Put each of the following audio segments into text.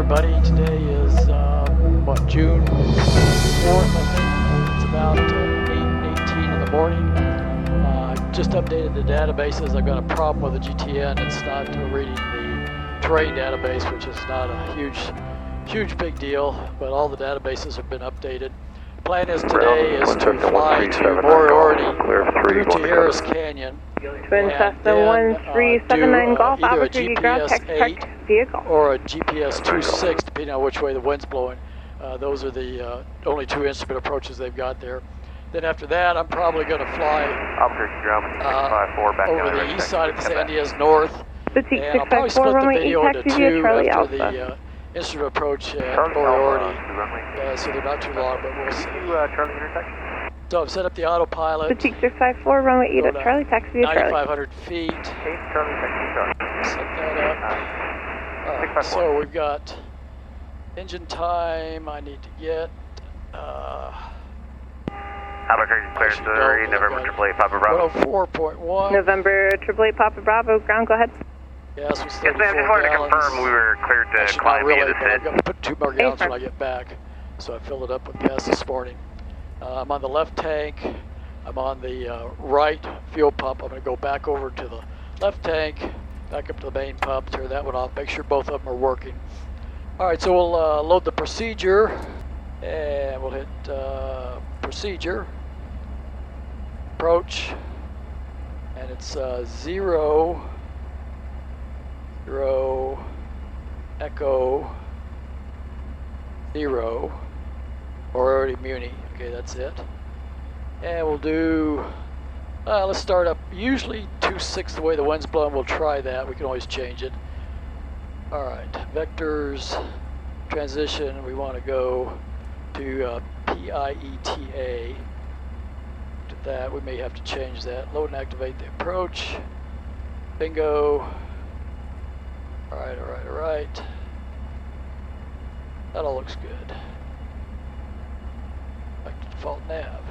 everybody. Today is, June 4th, I think. It's about 8:18 in the morning. Just updated the databases. I've got a problem with the GTN. It's not reading the terrain database, which is not a huge big deal, but all the databases have been updated. The plan is today is to fly to Moriarty through to Harris Canyon. Twin Cessna 1379 Golf, either a Albuquerque ground GPS text 8 vehicle. or a GPS 26, depending on which way the wind's blowing. Those are the only two instrument approaches they've got there. Then after that, I'm probably going to fly over the east side of the San Diaz north, and I'll probably split the video into two after the instrument approach at Moriarty, so they're not too long, but we'll see. So I've set up the autopilot. Boutique 654, runway 8 at Charlie, taxi via Charlie. 9,500 feet. Set that up. All right, so we've got engine time. I need to get. Albuquerque clear Missouri, November 888 Papa Bravo. 104.1. November 888 Papa Bravo, ground, go ahead. Gas was 34 Yes, ma'am, just wanted to confirm we were cleared to climb via the I'm going to put 2 more gallons when I get back. So I filled it up with gas this morning. I'm on the left tank. I'm on the right fuel pump. I'm going to go back over to the left tank, back up to the main pump, turn that one off, make sure both of them are working. All right, so we'll load the procedure, and we'll hit procedure, approach, and it's 0, echo, 0, Moriarty Muni. Okay, that's it. And we'll do, let's start up, usually 2/6 the way the wind's blowing. We'll try that. We can always change it. All right, vectors, transition, we want to go to PIETA. To that, we may have to change that. Load and activate the approach. Bingo. All right. That all looks good. Back to default nav.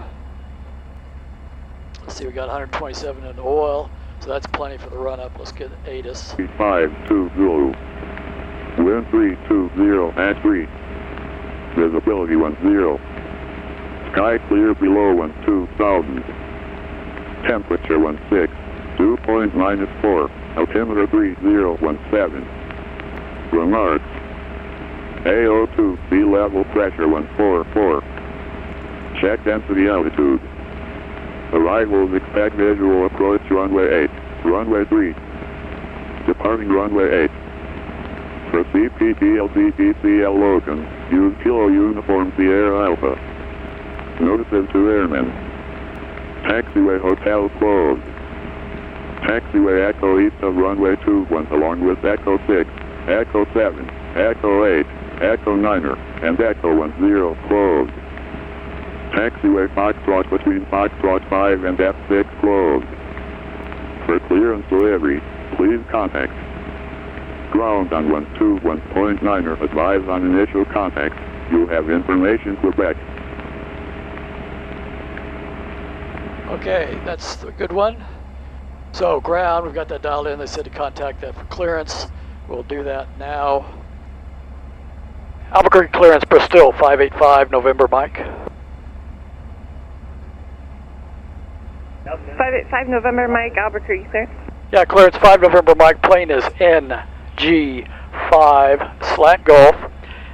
Let's see, we got 127 in the oil, so that's plenty for the run-up. Let's get ATIS. 520, wind 320 at 3, visibility 10, sky clear below 12,000, temperature 16, dew point -4, altimeter 3017, remarks, AO2, sea level pressure 144, check density altitude. Arrivals expect visual approach runway 8, runway 3, departing runway 8. For CPTLCTCL Logan, use Kilo Uniform Sierra Alpha. Notices to airmen. Taxiway hotel closed. Taxiway Echo east of runway 21 along with Echo 6, Echo 7, Echo 8, Echo 9er, and Echo 10 closed. Taxiway Foxtrot between Foxtrot 5 and F6 closed. For clearance delivery, please contact ground on 121.9er. Advise on initial contact. You have information Quebec. Okay, that's the good one. So ground, we've got that dialed in. They said to contact that for clearance. We'll do that now. Albuquerque clearance, Bristell 585 November, Mike. 585 November, Mike, Albuquerque, sir. Yeah, clearance 5 November, Mike. Plane is NG5, slant Gulf.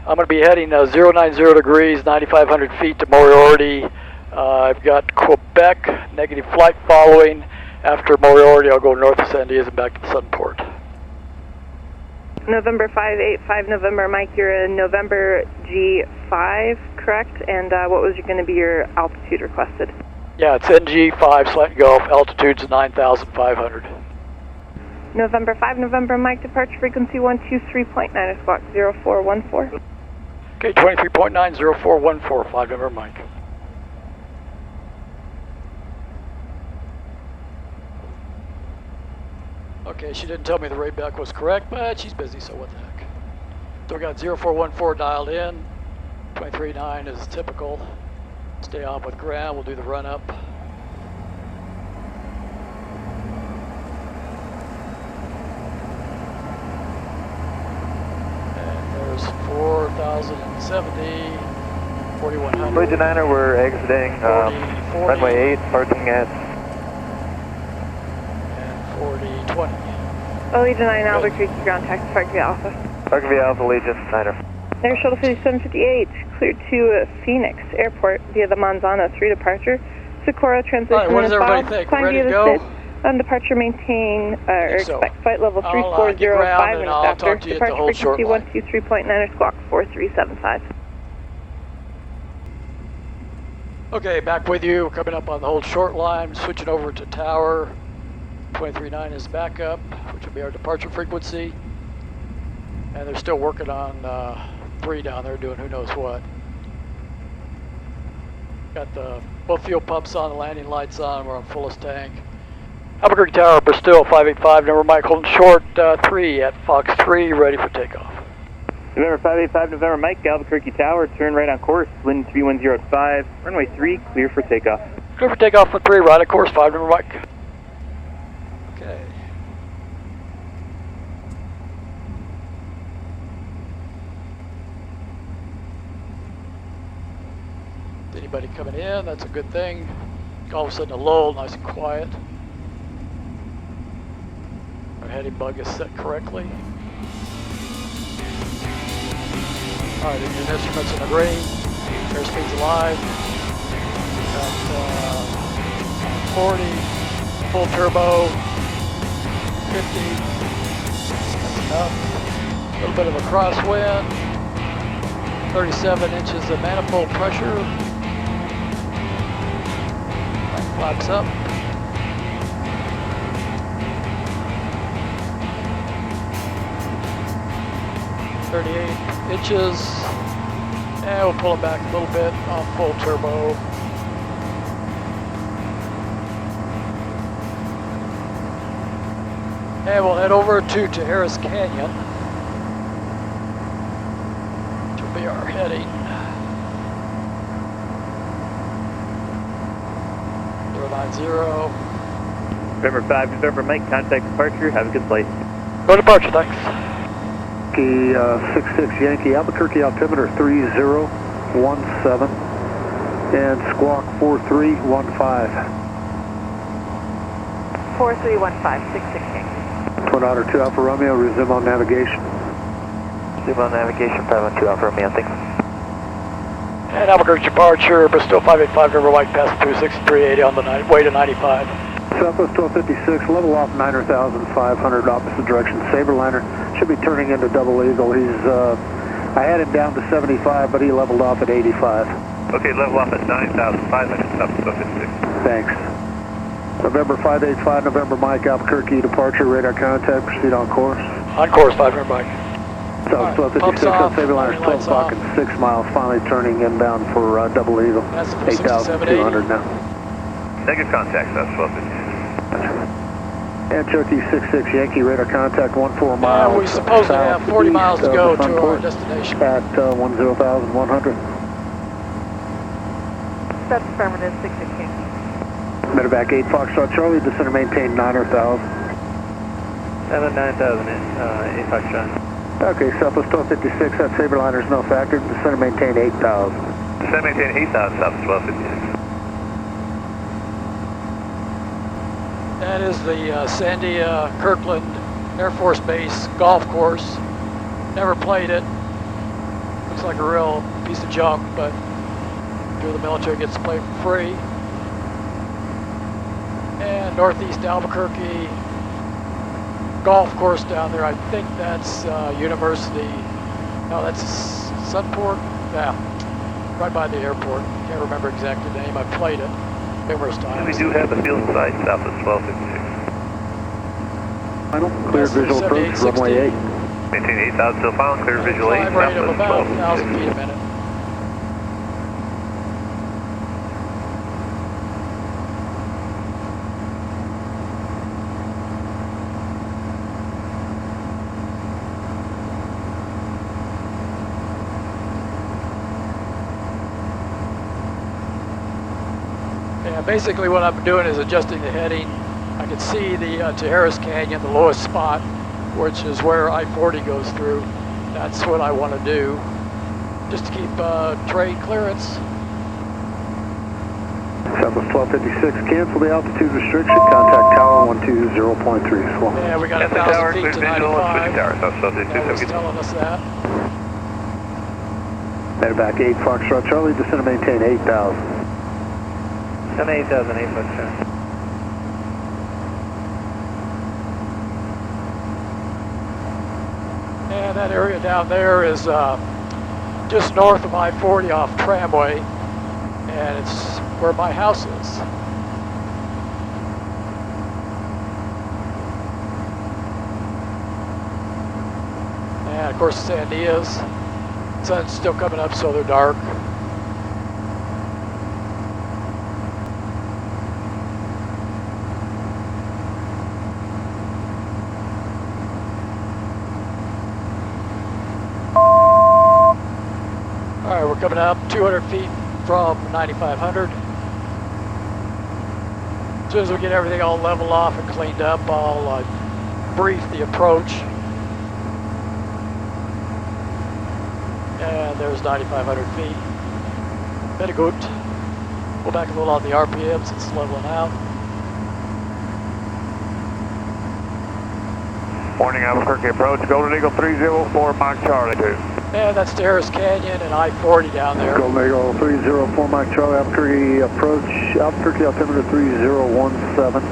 I'm going to be heading 090 degrees, 9,500 feet to Moriarty. I've got Quebec, negative flight following. After Moriarty, I'll go north of San Diaz and back to Sunport. November 585 November, Mike, you're in November G5, correct? And what was going to be your altitude requested? Yeah, it's NG5, slant Gulf, altitude's 9,500. November 5 November, Mike, departure frequency 123.9, squawk 0414. Okay, 23.9, 0414, 5 November, Mike. Okay, she didn't tell me the rate back was correct, but she's busy, so what the heck. So we got 0414 dialed in, 23.9 is typical. Stay on with ground, we'll do the run up. And there's 70, 4100. Legion 9er, we're exiting 40, runway 8, parking at and 40, 20. Legion 9 Albuquerque, ground taxi, Park View Alpha. Parking via Alpha Legion 9er. Air Shuttle 5758, cleared to Phoenix Airport via the Manzano 3 departure. Socorro transition All right, what does and everybody filed. think? Climb Ready via to the go? SID. On departure, maintain or So. expect flight level I'll, 3405 get around and minutes I'll after. talk to you at the Departure whole short frequency line. 123.9 squawk 4375. Okay, back with you. We're coming up on the whole short line, switching over to tower. 239 is backup, which will be our departure frequency. And they're still working on 3 down there doing who knows what. Got the both fuel pumps on, the landing lights on, we're on fullest tank. Albuquerque Tower, Bristell 585, number Mike, holding short 3 at Fox 3, ready for takeoff. November 585, November Mike, Albuquerque Tower, turn right on course, wind 310 at 5, runway 3, clear for takeoff. Clear for takeoff on 3, right on course, 5, number Mike. Okay. Anybody coming in, that's a good thing. All of a sudden a lull, nice and quiet. Our heading bug is set correctly. Alright, engine instruments in the green. Airspeed's alive. Got 40, full turbo, 50. That's enough. A little bit of a crosswind. 37 inches of manifold pressure. Flaps up. Inches, and we'll pull it back a little bit on full turbo. And we'll head over to Harris Canyon, which will be our heading. 090. November 5, November Mike, contact departure, have a good flight. Go departure, thanks. 66 Yankee, Albuquerque altimeter 3017 and squawk 4315. 4315, 66 Yankee. Twin Otter 2 Alpha Romeo, resume on navigation. Resume on navigation, 512 Alpha Romeo, thanks. And Albuquerque departure, Bristol 585, number Mike, pass through 6380 on the way to 95. Southwest 1256, level off 9,500 opposite direction. Saberliner should be turning into Double Eagle. I had him down to 75, but he leveled off at 85. Okay, level off at 9,500, Southwest 1256. Thanks. November 585, November Mike, Albuquerque departure, radar contact, proceed on course. On course, 500 Mike. South All right, 1256 on pumps off, Saberliner's 12 lights o'clock off. and 6 miles, finally turning inbound for Double Eagle. That's for 8,200 now. Negative contact, Southwest 1256. And Cherokee 66 Yankee, radar contact 14 miles. And we supposedly have 40 miles to go to our Sunport destination. at 10,100. That's affirmative, 66 Yankee. Medevac 8 Foxtrot Charlie, descend and maintain 9,000. 9,000 in Foxtrot. Okay, Southwest 1256, that Saberliner's no factor, descend and maintain 8,000. Descend and maintain 8,000, Southwest 1256. That is the Sandy Kirkland Air Force Base golf course. Never played it. Looks like a real piece of junk, but here the military gets to play for free. And Northeast Albuquerque golf course down there. I think that's University. No, that's Sunport. Yeah, right by the airport. Can't remember exactly the name. I played it numerous times. We do have the field site, Southwest 1256. Final, clear visual approach, runway 8. Maintain 8,000 till final, clear visual 8, Climb rate of Southwest about 1,000 1256. feet a minute. Yeah, basically what I'm doing is adjusting the heading. I can see the Harris Canyon, the lowest spot, which is where I-40 goes through. That's what I want to do. just to keep trade clearance. Southwest 1256, cancel the altitude restriction. Contact tower 120.3. Swell. Yeah, we got 1,000 feet to 95. That was telling us that. Medevac 8 Foxtrot Charlie, descend and maintain 8,000. 8,000, 8 Foxtrot. And that area down there is just north of I-40 off Tramway, and it's where my house is. And of course Sandias, sun's still coming up, so they're dark. All right, we're coming up 200 feet from 9,500. As soon as we get everything all leveled off and cleaned up, I'll brief the approach. And there's 9,500 feet. Very good. Go back a little on the RPMs, it's leveling out. Morning, Albuquerque approach, Golden Eagle 304, Mike Charlie 2. And that's Terrace Canyon and I-40 down there. Golden Eagle 304 Mike Charlie, Albuquerque approach, Albuquerque altimeter 3017.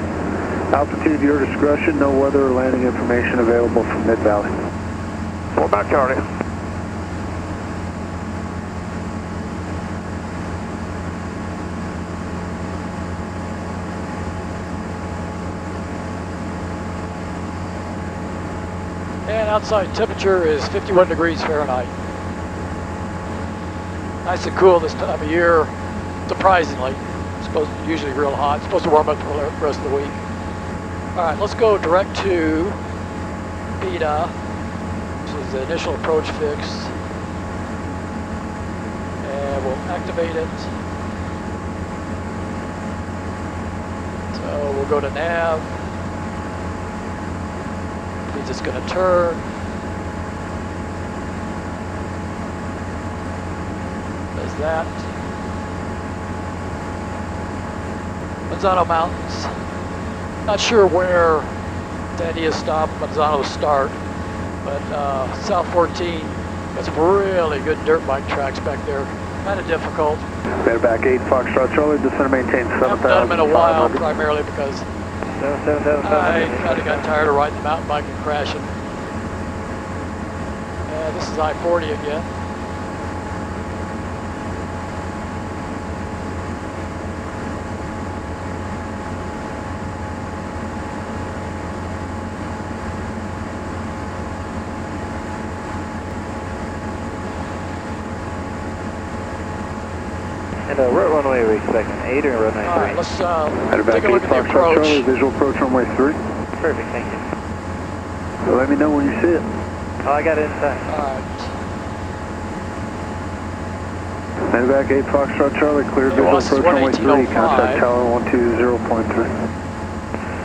Altitude your discretion, no weather or landing information available from Mid-Valley. 4 Mike Charlie. And outside temperature is 51 degrees Fahrenheit. Nice and cool this time of year, surprisingly. It's supposed to be usually real hot. It's supposed to warm up for the rest of the week. All right, let's go direct to Beta, which is the initial approach fix. And we'll activate it. So we'll go to nav. Means it's going to turn. Does that. Manzano Mountains. Not sure where Sandias stop, Manzano start, but South 14 got some really good dirt bike tracks back there. Kind of difficult. Medevac 8 Foxtrot Charlie, descend and maintain 7,000. I haven't done them in a while, primarily because I kind of got tired of riding the mountain bike and crashing. This is I-40 again. And what runway are we expecting? 8 or runway 3? All right, let's Medevac take a 8 look at the Foxtrot approach. Charlie, visual approach runway 3. Perfect, thank you. So let me know when you see it. Oh, I got it inside. All right. Medevac 8 Foxtrot Charlie, clear visual Loss is approach runway 3, 118.05. contact tower 120.3.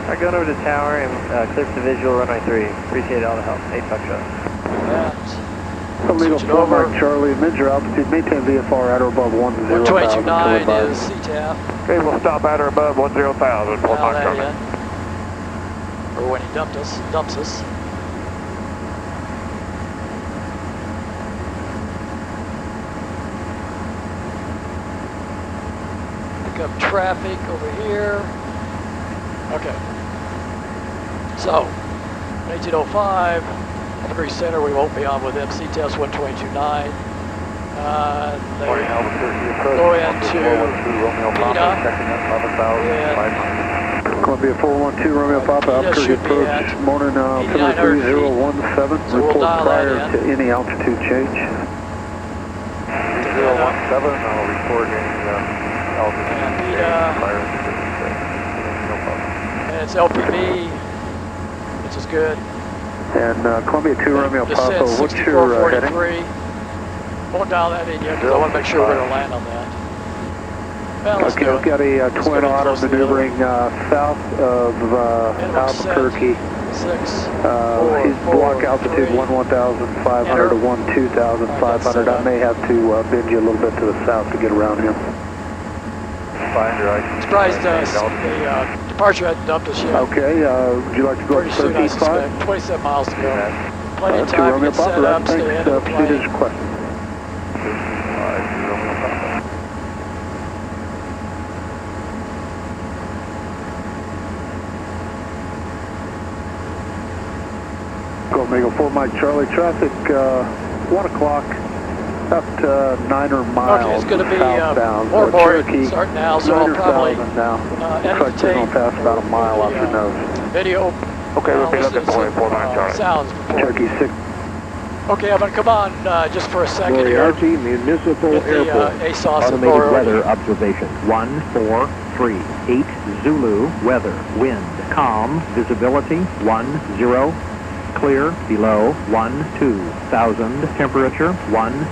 Alright, going over to the tower and clear for the visual runway 3. Appreciate all the help. 8 Foxtrot. That. Golden Eagle Switch it 4 over. Mike Charlie, mid your altitude, maintain VFR at or above 10,000. 122.9 is CTAF. Okay, we'll stop at or above 10,000, 4 Now Mike that Charlie. in. Or when he dumps us. Pick up traffic over here. Okay. So, 1805, Albuquerque Center, we won't be on with MC test 122.9. Morning, Albuquerque approach. Go into Romeo Papa, Beta. checking in 11,500. Columbia 412 Romeo Papa, Beta Albuquerque should be approach, at morning 8,900 3017, So we'll report dial that prior in. to any altitude change. 017, I'll report any altitude And change Beta. prior to this. No problem. And it's LPV, which is good. And Columbia 2 Romeo Descent Papa, what's your heading? 6443. Won't dial that in yet because I want to make sure we're going to land on that. Well, let's Okay, do we've it. got a Let's Twin go Otter close to the other maneuvering south of Minimum Albuquerque. 6, He's block altitude 1,500 to 2,500. I may have to bend you a little bit to the south to get around him. Surprised the departure hadn't dumped us yet. Okay, would you like to go Pretty to soon, I 13.5? suspect. 27 miles to go. Plenty of That's time to Romeo get set Papa. up, stay ahead of the Proceed as plane. requested. Go Omega 4 Mike Charlie. Traffic 1 o'clock up to 9 miles. Okay, it's going to be southbound. more boring Cherokee, starting now, so I'll probably 9,000 now. edit Truck the signal tape past about a mile for off your the, nose. video. Okay, we'll pick up at listen to 4 Mike some, Charlie. sounds before. Cherokee 6. Okay, I'm going to come on just for a second Moriarty here. Municipal With the Airport. ASOS and Automated Moriarty. weather observation. 143. 8 Zulu weather. Wind calm. Visibility 10. Clear below 12,000. Temperature 15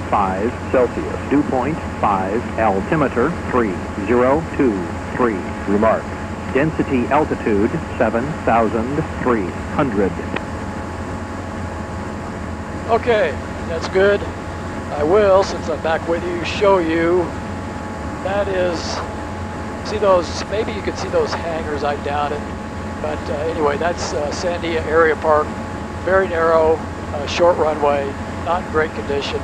Celsius. Dew point 5. Altimeter 3023. Remark. Density altitude 7,300. Okay, that's good. I will, since I'm back with you, show you. That is, see those, maybe you can see those hangars, I doubt it. But anyway, that's Sandia Area Park. Very narrow, short runway, not in great condition.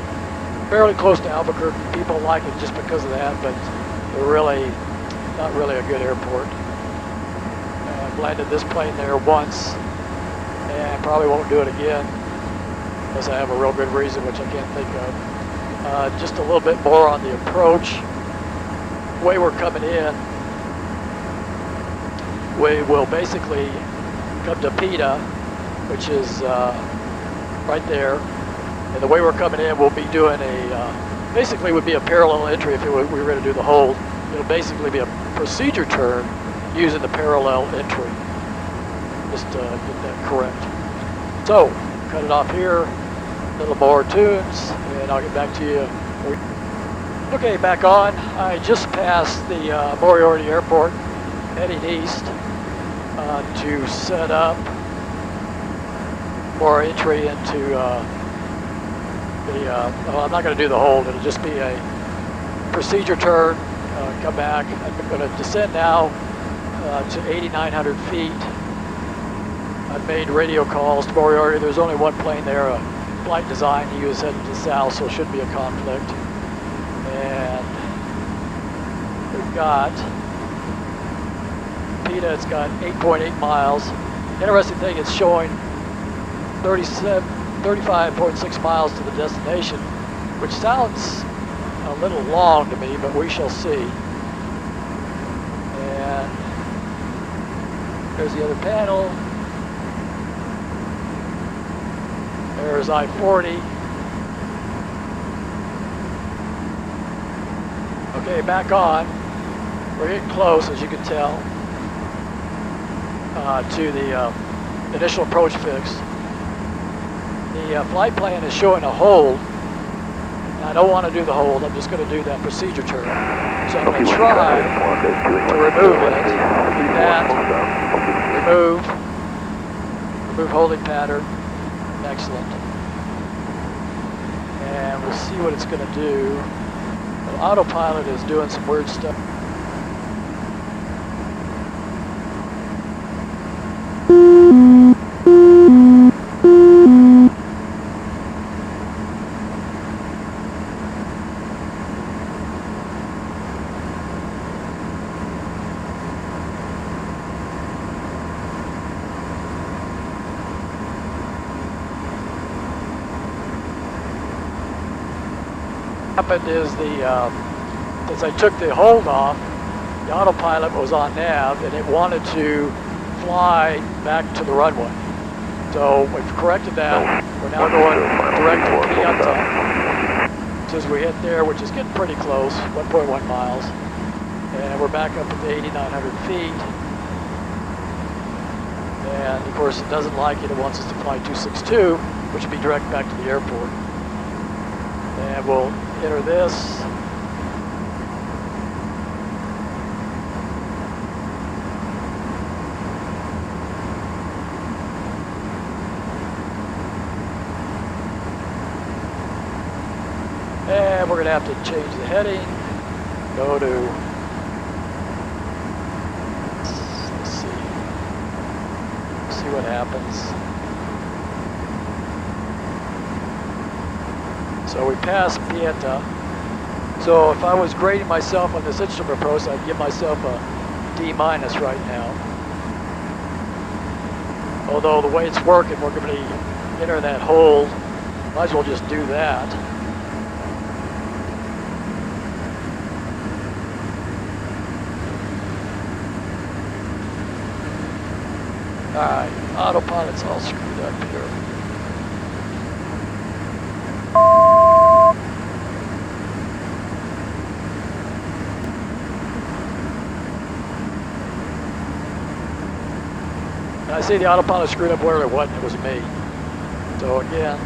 Fairly close to Albuquerque. People like it just because of that, but they're really, not really a good airport. I've landed this plane there once, and probably won't do it again. Unless I have a real good reason, which I can't think of. Just a little bit more on the approach. The way we're coming in, we will basically come to PETA, which is right there. And the way we're coming in, we'll be doing basically would be a parallel entry if we were going to do the hold. It'll basically be a procedure turn using the parallel entry. Just to get that correct. So, cut it off here. A little more tunes, and I'll get back to you. Okay, back on. I just passed the Moriarty Airport, heading east to set up for entry into well, I'm not going to do the hold. It'll just be a procedure turn, come back. I'm going to descend now to 8,900 feet. I've made radio calls to Moriarty. There's only one plane there. Flight design, he was headed to south, so it should be a conflict. And we've got PETA, it's got 8.8 miles. Interesting thing, it's showing 35.6 miles to the destination, which sounds a little long to me, but we shall see. And there's the other panel. There's I-40. Okay, back on. We're getting close, as you can tell, to the initial approach fix. The flight plan is showing a hold. And I don't want to do the hold. I'm just going to do that procedure turn. So I'm going to try to remove it. Do that. Remove holding pattern. Excellent. And we'll see what it's going to do. The autopilot is doing some weird stuff. Happened is as I took the hold off, the autopilot was on nav and it wanted to fly back to the runway. So we've corrected that. We're now going direct to Kyoto. As we hit there, which is getting pretty close, 1.1 miles, and we're back up at 8,900 feet. And of course, it doesn't like it. It wants us to fly 262, which would be direct back to the airport. And we'll enter this. And we're going to have to change the heading. Go to, let's see what happens. So we passed Pieta. So if I was grading myself on this instrument approach, I'd give myself a D- right now. Although the way it's working, we're going to be entering that hole. Might as well just do that. Alright, autopilot's all screwed up here. And I see the autopilot screwed up where it wasn't, it was me. So again,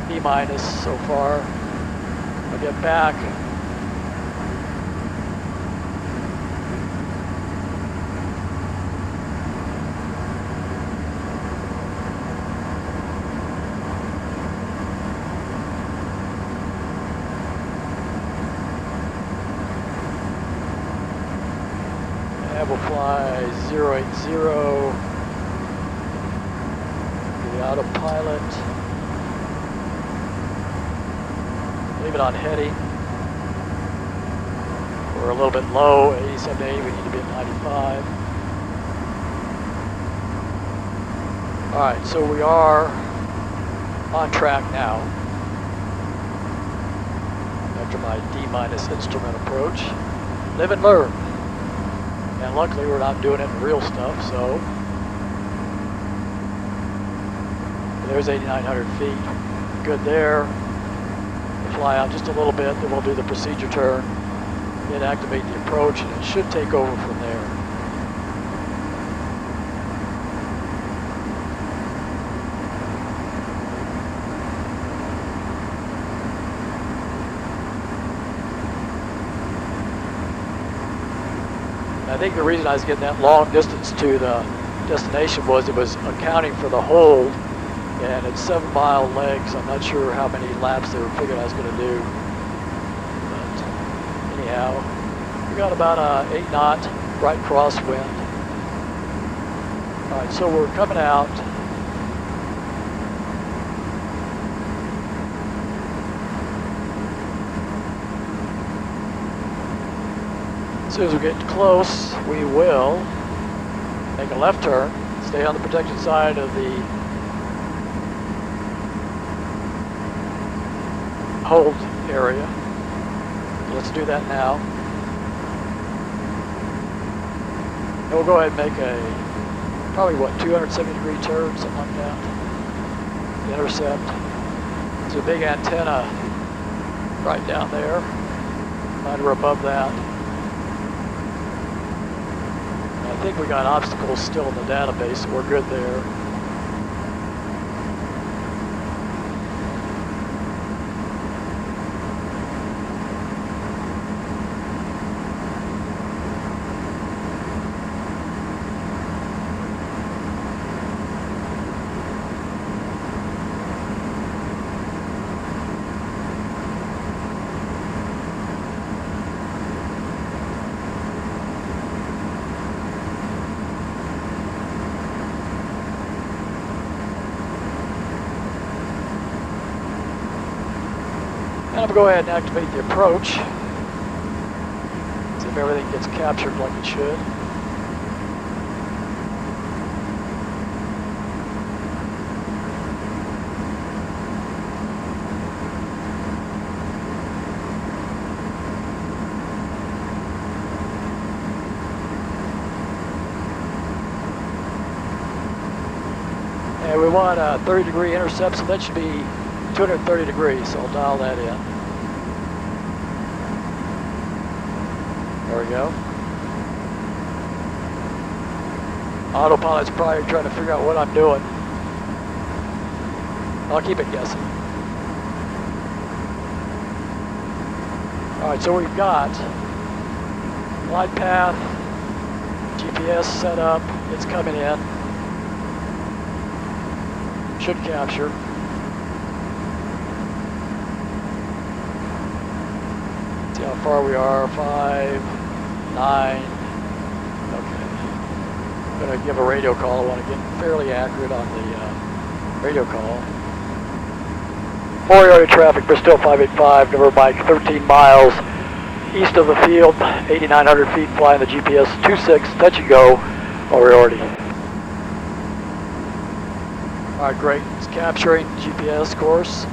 D- so far. I'll get back. And we'll fly 080. The autopilot. Leave it on heading. We're a little bit low, 87 to 80, we need to be at 95. Alright, so we are on track now. After my D- instrument approach. Live and learn. And luckily we're not doing it in real stuff, so there's 8,900 feet. Good there. We'll fly out just a little bit, then we'll do the procedure turn, then activate the approach, and it should take over from there. I think the reason I was getting that long distance to the destination was it was accounting for the hold, and it's 7-mile legs. I'm not sure how many laps they were figuring I was going to do. But anyhow, we got about a 8-knot right crosswind. All right, so we're coming out. As soon as we get close, we will make a left turn, stay on the protection side of the hold area. Let's do that now. And we'll go ahead and make a, probably what, 270-degree turn, something like that. Intercept. There's a big antenna right down there. Right, we're above that. I think we got obstacles still in the database, so we're good there. And I'm going to go ahead and activate the approach. See if everything gets captured like it should. And we want a 30-degree intercept, so that should be 230 degrees, so I'll dial that in. There we go. Autopilot's probably trying to figure out what I'm doing. I'll keep it guessing. Alright, so we've got glide path, GPS set up, it's coming in. Should capture. See how far we are, 5, 9. Okay. I'm going to give a radio call. I want to get fairly accurate on the radio call. Moriarty traffic, Bristell 585, November Mike, 13 miles east of the field, 8,900 feet, flying the GPS 26, touch and go, Moriarty. All right, great. It's capturing GPS course.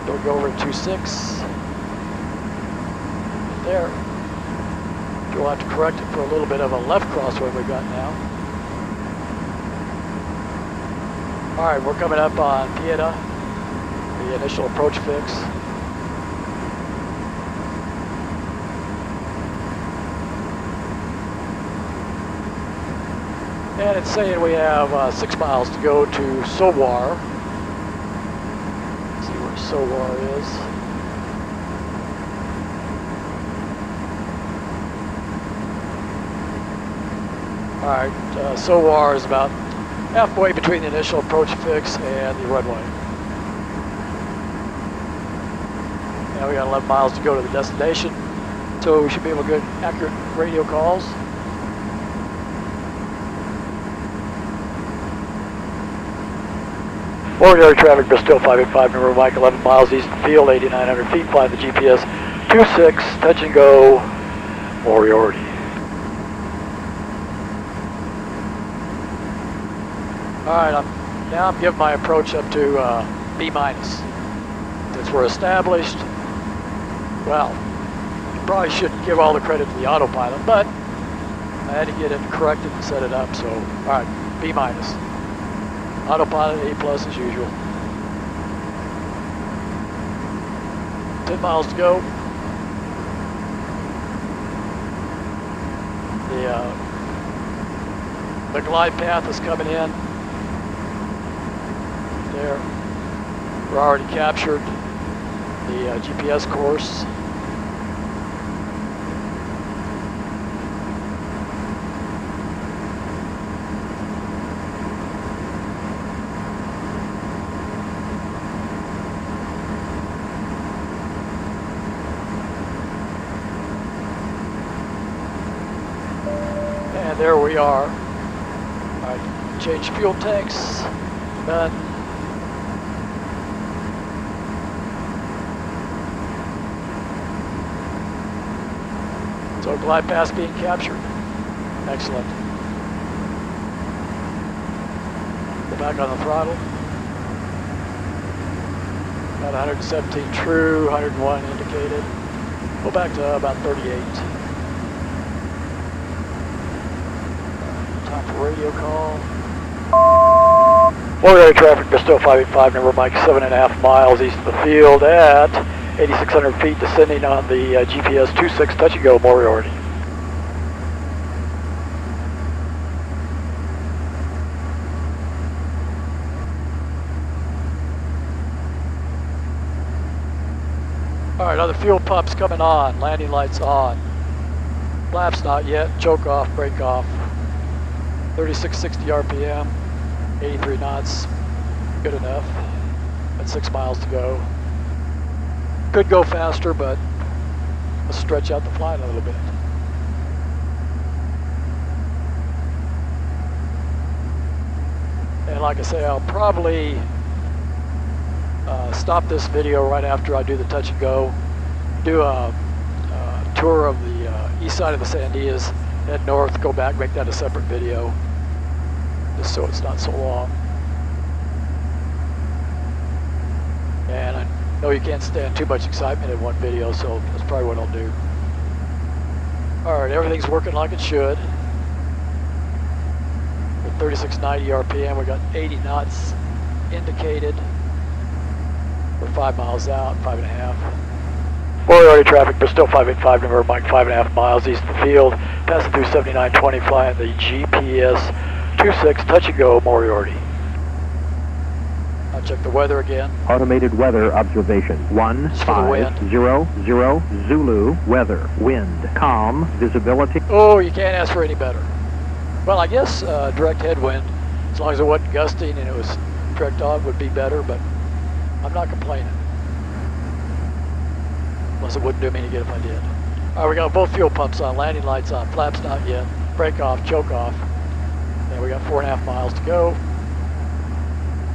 Don't go over 26. There. You'll have to correct it for a little bit of a left crossway we got now. All right, we're coming up on Pieta, the initial approach fix. And it's saying we have 6 miles to go to Sowar. See where Sowar is. Alright, Sowar is about halfway between the initial approach fix and the runway. Now we got 11 miles to go to the destination, so we should be able to get accurate radio calls. Moriarty traffic, Bristell 585, number Mike, 11 miles east of the field, 8,900 feet, flying the GPS 26, touch and go, Moriarty. Alright, now I'm giving my approach up to B-. Since we're established, well, you probably shouldn't give all the credit to the autopilot, but I had to get it corrected and set it up, so, alright, B-. Autopilot A+ as usual. 10 miles to go. The glide path is coming in. There. We're already captured the GPS course. And there we are. Alright, change fuel tanks. Done. So glide path being captured. Excellent. Go back on the throttle. About 117 true, 101 indicated. Go back to about 38. Time for radio call. Moriarty traffic, Bristell 585, number Mike, 7.5 miles east of the field at 8,600 feet, descending on the GPS 26, touch and go, Moriarty. Alright, other fuel pumps coming on, landing lights on. Flaps not yet, choke off, brake off. 3660 RPM, 83 knots, good enough. At 6 miles to go. Could go faster, but let's stretch out the flight a little bit. And like I say, I'll probably stop this video right after I do the touch and go. Do a tour of the east side of the Sandias, head north, go back, make that a separate video, just so it's not so long. And I know you can't stand too much excitement in one video, so that's probably what I'll do. Alright, everything's working like it should. With 3690 RPM, we got 80 knots indicated. We're 5 miles out, 5.5. Moriarty traffic, Bristell 585, number Mike, 5.5 miles east of the field. Passing through 7920, flying the GPS 26, touch and go, Moriarty. I'll check the weather again. Automated weather observation. 1500 Zulu, weather, wind, calm, visibility. Oh, you can't ask for any better. Well, I guess direct headwind, as long as it wasn't gusting and it was direct on, would be better, but I'm not complaining. Unless it wouldn't do me any good if I did. Alright, we got both fuel pumps on, landing lights on, flaps not yet, brake off, choke off. And we got 4.5 miles to go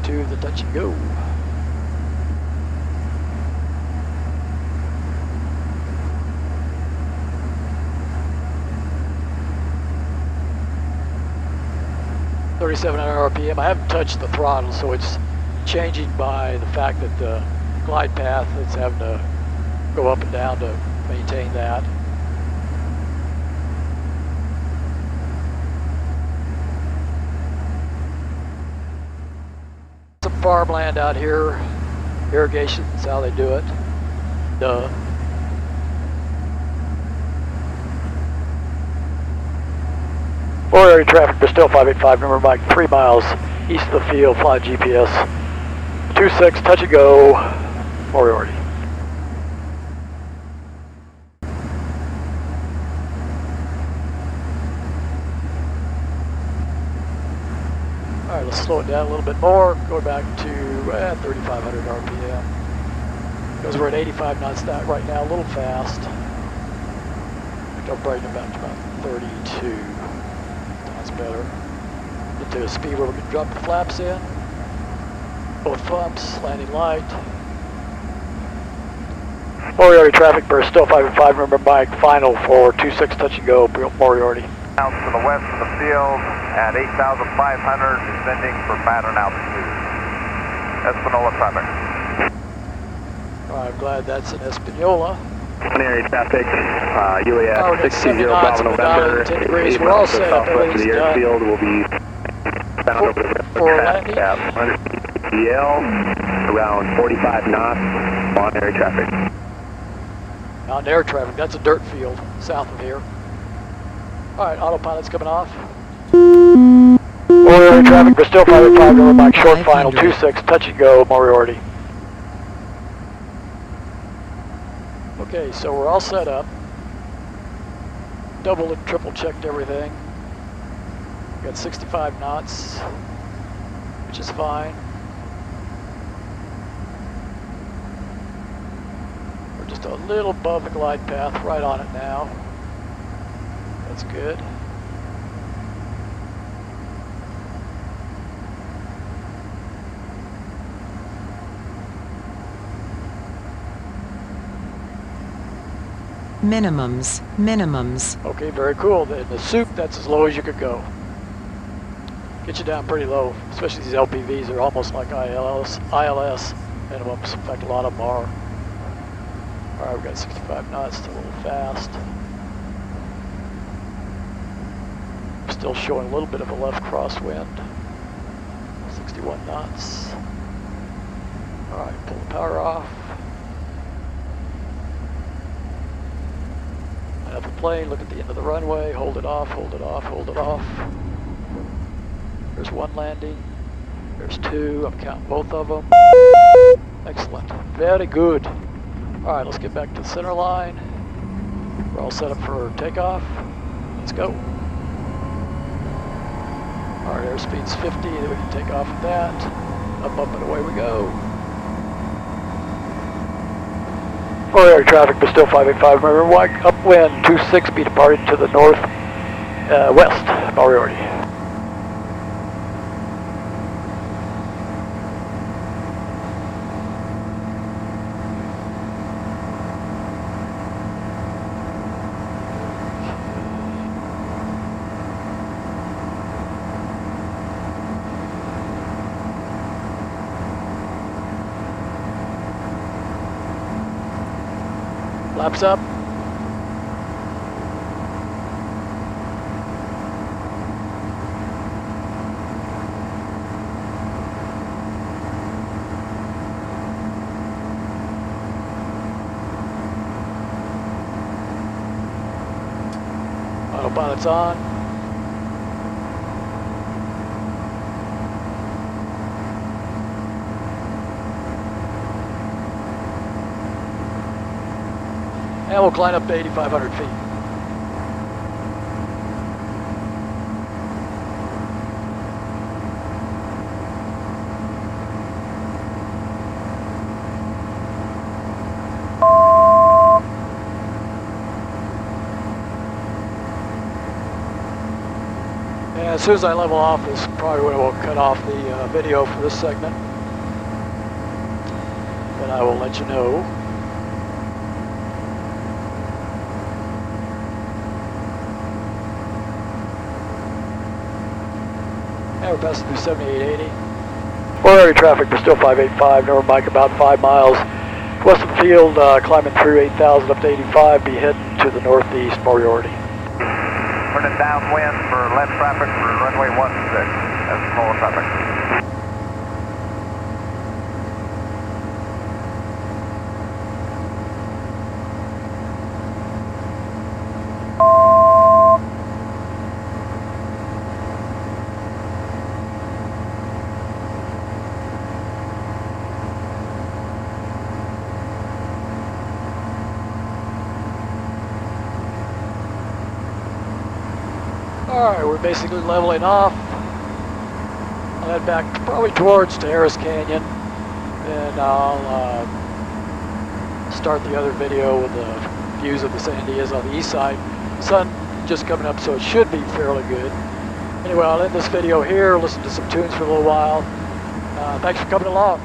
to the touch and go. .3700 RPM. I haven't touched the throttle, so it's changing by the fact that the glide path is having to go up and down to maintain that. Some farmland out here, irrigation is how they do it. Duh. Moriarty traffic, Bristell 585, number Mike, 3 miles east of the field, fly GPS. 26, touch and go, Moriarty. Alright, let's slow it down a little bit more, go back to 3,500 RPM. Because we're at 85 knots right now, a little fast. I'll brighten it back to about 32. That's better. Get to a speed where we can drop the flaps in. Both pumps, landing light. Moriarty traffic, Bristell 585, remember Mike, final for 26, touch and go, Moriarty. Out to the west of the field at 8,500, descending for pattern altitude. Espanola traffic. I'm glad that's in Espanola. Moriarty traffic, Juliet 60 Bravo November. 10 degrees, we're all set up, everything's the done. airfield will be bound over the For landing. at 100 DL, around 45 knots on air traffic. On air traffic, that's a dirt field south of here. Alright, autopilot's coming off. Moriarty traffic, Bristell 585, number Mike, short final, 26, touch and go, Moriarty. Okay, so we're all set up. Double and triple checked everything. We got 65 knots, which is fine. We're just a little above the glide path, right on it now. That's good. Minimums. Okay, very cool. In the soup, that's as low as you could go. Get you down pretty low, especially these LPVs are almost like ILS minimums. In fact, a lot of them are. Alright, we've got 65 knots, still a little fast. Still showing a little bit of a left crosswind. 61 knots. Alright, pull the power off. Line up the plane, look at the end of the runway, hold it off, hold it off, hold it off. There's one landing. There's two, I'm counting both of them. Excellent, very good. Alright, let's get back to the center line. We're all set up for takeoff. Let's go. Alright, airspeed's 50, then we can take off with that. Up, and away we go. Moriarty traffic, Bristell 585, remember, Mike, upwind 26, be departing to the north, west, Moriarty. Flaps up. Autopilot's on. And we'll climb up to 8,500 feet. soon as I level off is probably when I will cut off the video for this segment. But I will let you know. And we're passing through 7880. Moriarty traffic, Bristell 585, November Mike about 5 miles. West of the field, climbing through 8,000 up to 85, be heading to the northeast, Moriarty. Turning downwind for left traffic for runway 16. That's full traffic. Alright, we're basically leveling off. I'll head back probably towards Harris Canyon, and I'll start the other video with the views of the Sandias on the east side. Sun just coming up, so it should be fairly good. Anyway, I'll end this video here, listen to some tunes for a little while. Thanks for coming along.